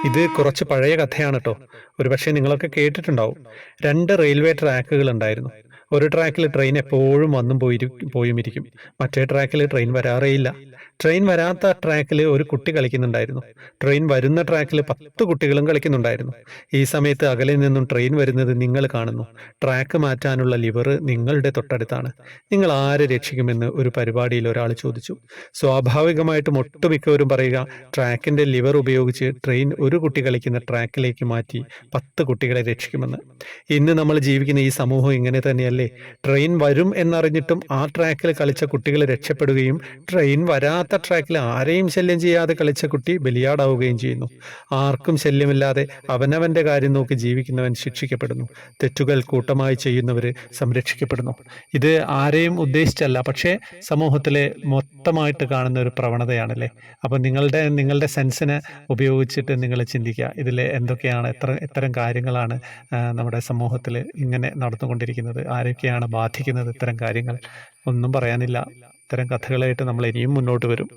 ഇത് കുറച്ച് പഴയ കഥയാണ് കേട്ടോ. ഒരുപക്ഷെ നിങ്ങളൊക്കെ കേട്ടിട്ടുണ്ടാവും. രണ്ട് റെയിൽവേ ട്രാക്കുകൾ ഉണ്ടായിരുന്നു. ഒരു ട്രാക്കിൽ ട്രെയിൻ എപ്പോഴും വന്നും പോയും ഇരിക്കും. മറ്റേ ട്രാക്കിൽ ട്രെയിൻ വരാറേയില്ല. ട്രെയിൻ വരാത്ത ട്രാക്കിൽ ഒരു കുട്ടി കളിക്കുന്നുണ്ടായിരുന്നു. ട്രെയിൻ വരുന്ന ട്രാക്കിൽ 10 കുട്ടികളും കളിക്കുന്നുണ്ടായിരുന്നു. ഈ സമയത്ത് അകലെ നിന്നും ട്രെയിൻ വരുന്നത് നിങ്ങൾ കാണുന്നു. ട്രാക്ക് മാറ്റാനുള്ള ലിവർ നിങ്ങളുടെ തൊട്ടടുത്താണ്. നിങ്ങൾ ആരെ രക്ഷിക്കുമെന്ന് ഒരു പരിപാടിയിൽ ഒരാൾ ചോദിച്ചു. സ്വാഭാവികമായിട്ടും ഒട്ടുമിക്കവരും പറയുക, ട്രാക്കിന്റെ ലിവർ ഉപയോഗിച്ച് ട്രെയിൻ ഒരു കുട്ടി കളിക്കുന്ന ട്രാക്കിലേക്ക് മാറ്റി 10 കുട്ടികളെ രക്ഷിക്കുമെന്ന്. ഇന്ന് നമ്മൾ ജീവിക്കുന്ന ഈ സമൂഹം ഇങ്ങനെ തന്നെയല്ലേ? ട്രെയിൻ വരും എന്നറിഞ്ഞിട്ടും ആ ട്രാക്കിൽ കളിച്ച കുട്ടികൾ രക്ഷപ്പെടുകയും ട്രെയിൻ വരാത്ത ട്രാക്കിൽ ആരെയും ശല്യം ചെയ്യാതെ കളിച്ച കുട്ടി ബലിയാടാവുകയും ചെയ്യുന്നു. ആർക്കും ശല്യമില്ലാതെ അവനവന്റെ കാര്യം നോക്കി ജീവിക്കുന്നവൻ ശിക്ഷിക്കപ്പെടുന്നു. തെറ്റുകൾ കൂട്ടമായി ചെയ്യുന്നവർ സംരക്ഷിക്കപ്പെടുന്നു. ഇത് ആരെയും ഉദ്ദേശിച്ചല്ല, പക്ഷേ സമൂഹത്തിലെ മൊത്തമായിട്ട് കാണുന്ന ഒരു പ്രവണതയാണല്ലേ. അപ്പം നിങ്ങളുടെ സെൻസിനെ ഉപയോഗിച്ചിട്ട് നിങ്ങൾ ചിന്തിക്കുക, ഇതിൽ എന്തൊക്കെയാണ്, ഇത്തരം കാര്യങ്ങളാണ് നമ്മുടെ സമൂഹത്തിൽ ഇങ്ങനെ നടന്നുകൊണ്ടിരിക്കുന്നത്. ആരൊക്കെയാണ് ബാധിക്കുന്നത് ഇത്തരം കാര്യങ്ങൾ? ഒന്നും പറയാനില്ല. ഇത്തരം കഥകളായിട്ട് നമ്മൾ ഇനിയും മുന്നോട്ട് വരും.